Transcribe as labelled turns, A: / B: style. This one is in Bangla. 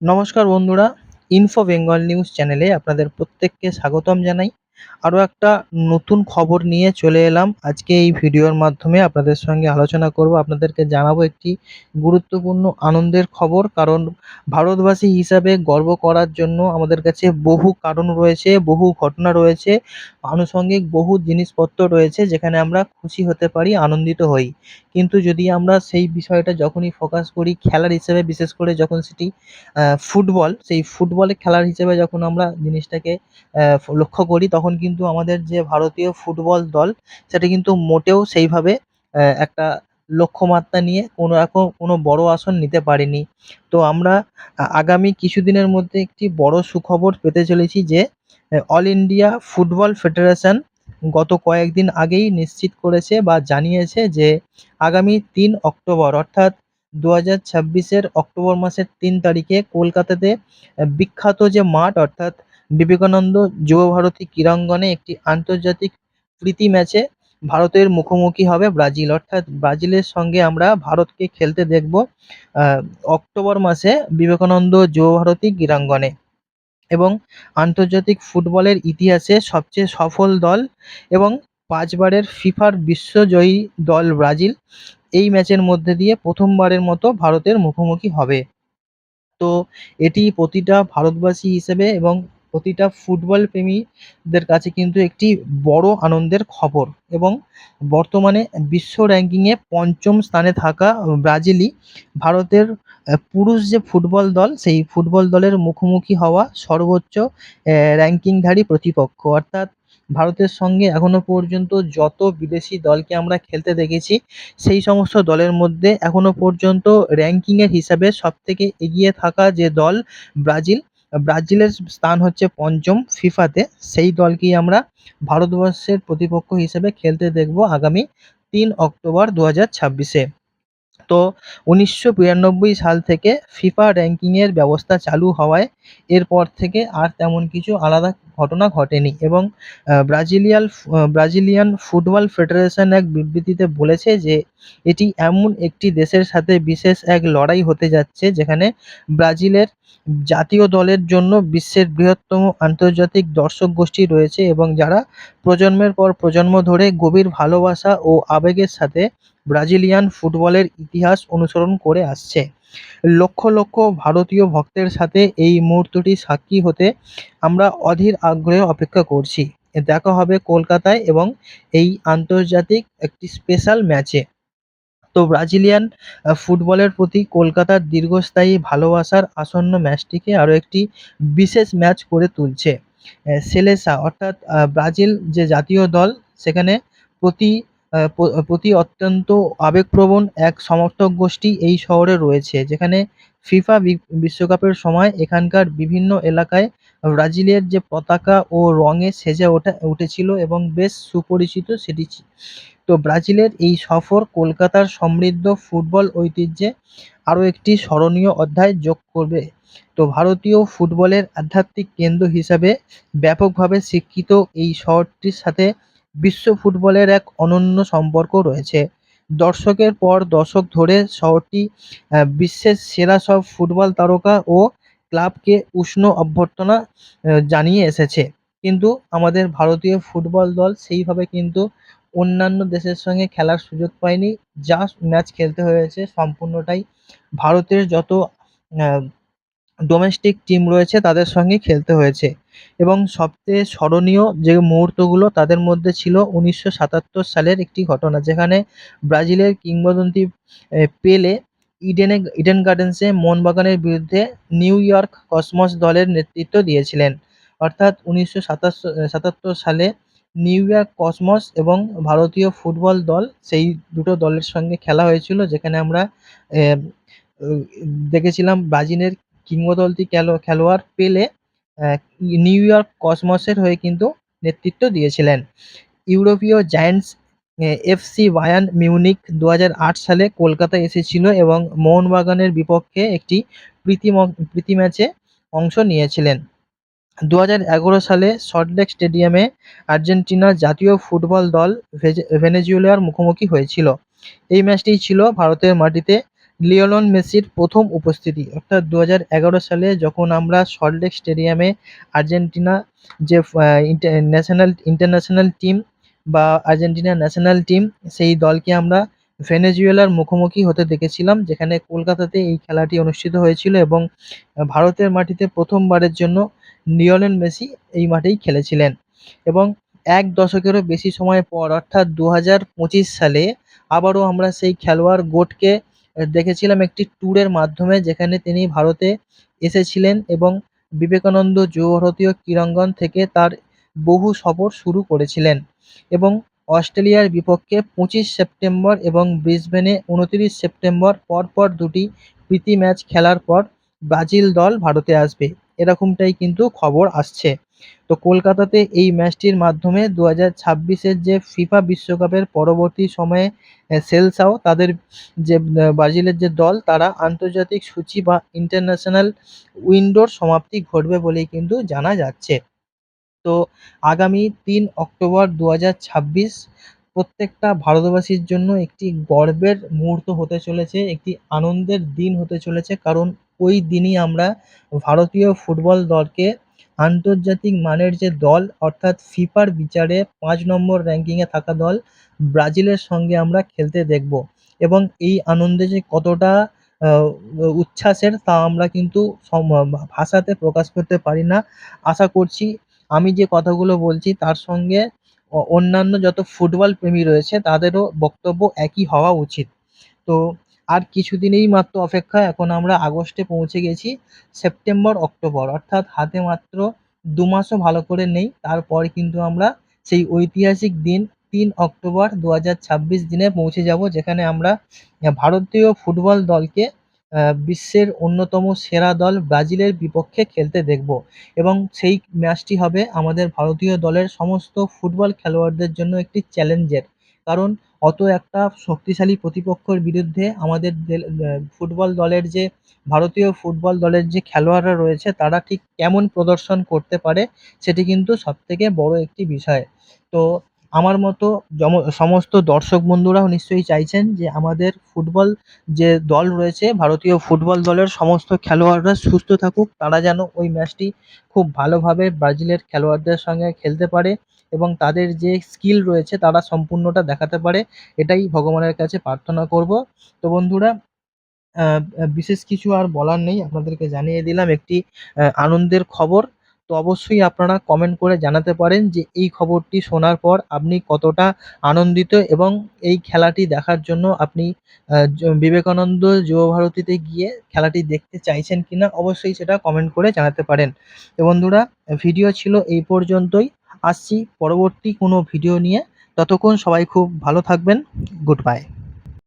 A: নমস্কার বন্ধুরা, ইনফো বেঙ্গল নিউজ চ্যানেলে আপনাদের প্রত্যেককে স্বাগতম জানাই। আরও একটা নতুন খবর নিয়ে চলে এলাম। আজকে এই ভিডিওর মাধ্যমে আপনাদের সঙ্গে আলোচনা করব, আপনাদেরকে জানাবো একটি গুরুত্বপূর্ণ আনন্দের খবর। কারণ ভারতবাসী হিসাবে গর্ব করার জন্য আমাদের কাছে বহু কারণ রয়েছে, বহু ঘটনা রয়েছে, আনুষঙ্গিক বহু জিনিসপত্র রয়েছে যেখানে আমরা খুশি হতে পারি, আনন্দিত হই। কিন্তু যদি আমরা সেই বিষয়টা যখনই ফোকাস করি খেলার হিসেবে, বিশেষ করে যখন সেটি ফুটবল, সেই ফুটবলে খেলার হিসেবে যখন আমরা জিনিসটাকে লক্ষ্য করি, তখন কিন্তু আমাদের যে ভারতীয় ফুটবল দল সেটা কিন্তু মোটেও সেইভাবে একটা লক্ষ্যমাত্রা নিয়ে কোনো বড় আসন নিতে পারেনি। তো আমরা আগামী কিছুদিনের মধ্যে একটি বড় সুখবর পেতে চলেছি যে অল ইন্ডিয়া ফুটবল ফেডারেশন গত কয়েকদিন আগেই নিশ্চিত করেছে বা জানিয়েছে যে আগামী ৩ অক্টোবর অর্থাৎ ২০২৬-এর অক্টোবর মাসের ৩ তারিখে কলকাতাতে বিখ্যাত যে মাঠ অর্থাৎ বিবেকানন্দ যুবভারতী ক্রীড়াঙ্গনে একটি আন্তর্জাতিক প্রীতি ম্যাচে ভারতের মুখোমুখি হবে ব্রাজিল। অর্থাৎ ব্রাজিলের সঙ্গে আমরা ভারতকে খেলতে দেখব অক্টোবর মাসে বিবেকানন্দ যুবভারতী ক্রীড়াঙ্গনে। এবং আন্তর্জাতিক ফুটবলের ইতিহাসে সবচেয়ে সফল দল এবং ৫ বারের ফিফার বিশ্বজয়ী দল ব্রাজিল এই ম্যাচের মধ্যে দিয়ে প্রথমবারের মতো ভারতের মুখোমুখি হবে। তো এটি প্রতিটা ভারতবাসী হিসেবে এবং প্রতিটা ফুটবল প্রেমীদের কাছে কিন্তু একটি বড় আনন্দের খবর। এবং বর্তমানে বিশ্ব র্যাঙ্কিংয়ে ৫ম স্থানে থাকা ব্রাজিলই ভারতের পুরুষ যে ফুটবল দল, সেই ফুটবল দলের মুখোমুখি হওয়া সর্বোচ্চ র্যাঙ্কিংধারী প্রতিপক্ষ। অর্থাৎ ভারতের সঙ্গে এখনো পর্যন্ত যত বিদেশি দলকে আমরা খেলতে দেখেছি, সেই সমস্ত দলের মধ্যে এখনো পর্যন্ত র্যাঙ্কিংয়ের হিসাবে সবথেকে এগিয়ে থাকা যে দল ব্রাজিল। ব্রাজিলের স্থান হচ্ছে ৫ম ফিফাতে। সেই দলকেই আমরা ভারতবর্ষের প্রতিপক্ষ হিসেবে খেলতে দেখব আগামী ৩ অক্টোবর ২০২৬-এ। তো ১৯৯২ সাল থেকে ফিফা র্যাঙ্কিংয়ের ব্যবস্থা চালু হওয়ায় এরপর থেকে আর তেমন কিছু আলাদা ঘটনা ঘটেনি। এবং ব্রাজিলিয়ান ফুটবল ফেডারেশন এক বিবৃতিতে বলেছে যে এটি এমন একটি দেশের সাথে বিশেষ এক লড়াই হতে যাচ্ছে যেখানে ব্রাজিলের জাতীয় দলের জন্য বিশ্বের বৃহত্তম আন্তর্জাতিক দর্শক গোষ্ঠী রয়েছে এবং যারা প্রজন্মের পর প্রজন্ম ধরে গভীর ভালোবাসা ও আবেগের সাথে ব্রাজিলিয়ান ফুটবলের ইতিহাস অনুসরণ করে আসছে। লক্ষ লক্ষ ভারতীয় ভক্তের সাথে এই মুহূর্তটি সাক্ষী হতে আমরা অধীর আগ্রহে অপেক্ষা করছি। দেখা হবে কলকাতায় এবং এই আন্তর্জাতিক একটি স্পেশাল ম্যাচে। তো ব্রাজিলিয়ান ফুটবলের প্রতি কলকাতার দীর্ঘস্থায়ী ভালোবাসার আসন্ন ম্যাচটিকে আরও একটি বিশেষ ম্যাচ করে তুলছে। সেলেসা অর্থাৎ ব্রাজিল যে জাতীয় দল, সেখানে প্রতি প্রতি অত্যন্ত আবেগপ্রবণ এক সমর্থক গোষ্ঠী এই শহরে রয়েছে, যেখানে ফিফা বিশ্বকাপের সময় এখানকার বিভিন্ন এলাকায় ব্রাজিলের যে পতাকা ও রঙে সেজে উঠেছিল এবং বেশ সুপরিচিত সেটি। তো ব্রাজিলের এই সফর কলকাতার সমৃদ্ধ ফুটবল ঐতিহ্যে আরও একটি স্মরণীয় অধ্যায় যোগ করবে। তো ভারতীয় ফুটবলের আধ্যাত্মিক কেন্দ্র হিসাবে ব্যাপকভাবে স্বীকৃত এই শহরটির সাথে বিশ্ব ফুটবলের এক অনন্য সম্পর্ক রয়েছে। দশকের পর দশক ধরে শহরটি বিশ্বের সেরা সব ফুটবল তারকা ও ক্লাবকে উষ্ণ অভ্যর্থনা জানিয়ে এসেছে। কিন্তু আমাদের ভারতীয় ফুটবল দল সেইভাবে কিন্তু অন্যান্য দেশের সঙ্গে খেলার সুযোগ পায়নি। যা ম্যাচ খেলতে হয়েছে সম্পূর্ণটাই ভারতের যত ডোমেস্টিক টিম রয়েছে তাদের সঙ্গে খেলতে হয়েছে। এবং সবচেয়ে স্মরণীয় যে মুহূর্তগুলো তাদের মধ্যে ছিল ১৯৭৭ সালের একটি ঘটনা, যেখানে ব্রাজিলের কিংবদন্তি পেলে ইডেন গার্ডেন্সে মোহনবাগানের বিরুদ্ধে নিউ ইয়র্ক কসমস দলের নেতৃত্ব দিয়েছিলেন। অর্থাৎ ১৯৭৭ সালে নিউ ইয়র্ক কসমস এবং ভারতীয় ফুটবল দল, সেই দুটো দলের সঙ্গে খেলা হয়েছিল, যেখানে আমরা দেখেছিলাম ব্রাজিলের কিংবদন্তি খেলোয়াড় পেলে নিউ ইয়র্ক কসমসের হয়ে কিন্তু নেতৃত্ব দিয়েছিলেন। ইউরোপীয় জায়ান্টস এফসি বায়ার্ন মিউনিখ ২০০৮ সালে কলকাতায় এসেছিল এবং মোহনবাগানের বিপক্ষে একটি প্রীতি ম্যাচে অংশ নিয়েছিলেন। ২০১১ সালে সল্টলেক স্টেডিয়ামে আর্জেন্টিনার জাতীয় ফুটবল দল ভেনেজুয়েলার মুখোমুখি হয়েছিল। এই ম্যাচটি ছিল ভারতের মাটিতে লিওনেল মেসির প্রথম উপস্থিতি অর্থাৎ 2011 সালে যখন আমরা সল্টলেক স্টেডিয়ামে আর্জেন্টিনা যে ইন্টারন্যাশনাল টিম বা আর্জেন্টিনা ন্যাশনাল টিম সেই দলকে আমরা ভেনেজুয়েলার মুখোমুখি হতে দেখেছিলাম, যেখানে কলকাতাতে এই খেলাটি অনুষ্ঠিত হয়েছিল এবং ভারতের মাটিতে প্রথমবারের জন্য লিওনেল মেসি এই মাঠেই খেলেছিলেন। এবং এক দশকেরও বেশি সময় পর অর্থাৎ 2025 সালে আবারও আমরা সেই খেলোয়াড় গোটকে দেখেছিলাম একটি ট্যুরের মাধ্যমে, যেখানে তিনি ভারতে এসেছিলেন এবং বিবেকানন্দ যুব ভারতীয় ক্রীড়াঙ্গন থেকে তার বহু সফর শুরু করেছিলেন এবং অস্ট্রেলিয়ার বিপক্ষে 25 সেপ্টেম্বর এবং ব্রিসবেনে 29 সেপ্টেম্বর পরপর দুটি প্রীতি ম্যাচ খেলার পর ব্রাজিল দল ভারতে আসবে, এরকমটাই কিন্তু খবর আসছে। তো কলকাতাতে এই ম্যাচটির মাধ্যমে 2026-এর যে ফিফা বিশ্বকাপের পরবর্তী সময়ে সেলসাও তাদের যে ব্রাজিলের যে দল তারা আন্তর্জাতিক সূচি বা ইন্টারন্যাশনাল উইন্ডোর সমাপ্তি ঘটবে বলেই কিন্তু জানা যাচ্ছে। তো আগামী 3 অক্টোবর 2026 প্রত্যেকটা ভারতবাসীর জন্য একটি গর্বের মুহূর্ত হতে চলেছে, একটি আনন্দের দিন হতে চলেছে, কারণ ওই দিনই আমরা ভারতীয় ফুটবল দলকে আন্তর্জাতিক মানের যে দল অর্থাৎ ফিফার বিচারে 5 নম্বর র্যাঙ্কিংয়ে থাকা দল ব্রাজিলের সঙ্গে আমরা খেলতে দেখব এবং এই আনন্দে যে কতটা আহ, উচ্ছ্বাসের তা আমরা কিন্তু ভাষাতে প্রকাশ করতে পারি না। আশা করছি আমি যে কথাগুলো বলছি তার সঙ্গে অন্যান্য যত ফুটবল প্রেমী রয়েছে তাদেরও বক্তব্য একই হওয়া উচিত। তো আর কিছুদিনেই মাত্র অপেক্ষা, এখন আমরা আগস্টে পৌঁছে গেছি। সেপ্টেম্বর অক্টোবর অর্থাৎ হাতে মাত্র 2 মাসও ভালো করে নেই, তারপর কিন্তু আমরা সেই ঐতিহাসিক দিন 3 অক্টোবর 2026 দিনে পৌঁছে যাব, যেখানে আমরা ভারতীয় ফুটবল দলকে বিশ্বের অন্যতম সেরা দল ব্রাজিলের বিপক্ষে খেলতে দেখব এবং সেই ম্যাচটি হবে আমাদের ভারতীয় দলের সমস্ত ফুটবল খেলোয়াড়দের জন্য একটি চ্যালেঞ্জের। কারণ অত একটা শক্তিশালী প্রতিপক্ষের বিরুদ্ধে আমাদের ফুটবল দলের যে ভারতীয় ফুটবল দলের যে খেলোয়াড়রা রয়েছে তারা ঠিক কেমন প্রদর্শন করতে পারে সেটি কিন্তু সবথেকে বড় একটি বিষয়। তো আমার মতো সমস্ত দর্শক বন্ধুরাও নিশ্চয়ই চাইছেন যে আমাদের ফুটবল যে দল রয়েছে ভারতীয় ফুটবল দলের সমস্ত খেলোয়াড়রা সুস্থ থাকুক, তারা যেন ওই ম্যাচটি খুব ভালোভাবে ব্রাজিলের খেলোয়াড়দের সঙ্গে খেলতে পারে এবং তাদের যে স্কিল রয়েছে তারা সম্পূর্ণটা দেখাতে পারে, এটাই ভগবানের কাছে প্রার্থনা করব। তো বন্ধুরা, বিশেষ কিছু আর বলার নেই, আপনাদেরকে জানিয়ে দিলাম একটি আনন্দের খবর। তো অবশ্যই আপনারা কমেন্ট করে জানাতে পারেন যে এই খবরটি শোনার পর আপনি কতটা আনন্দিত এবং এই খেলাটি দেখার জন্য আপনি বিবেকানন্দ যুব ভারতীতে গিয়ে খেলাটি দেখতে চাইছেন কিনা অবশ্যই সেটা কমেন্ট করে জানাতে পারেন। তো বন্ধুরা, ভিডিও ছিল এই পর্যন্তই, আসছি পরবর্তী কোনো ভিডিও নিয়ে। ততক্ষণ সবাই খুব ভালো থাকবেন। Good bye.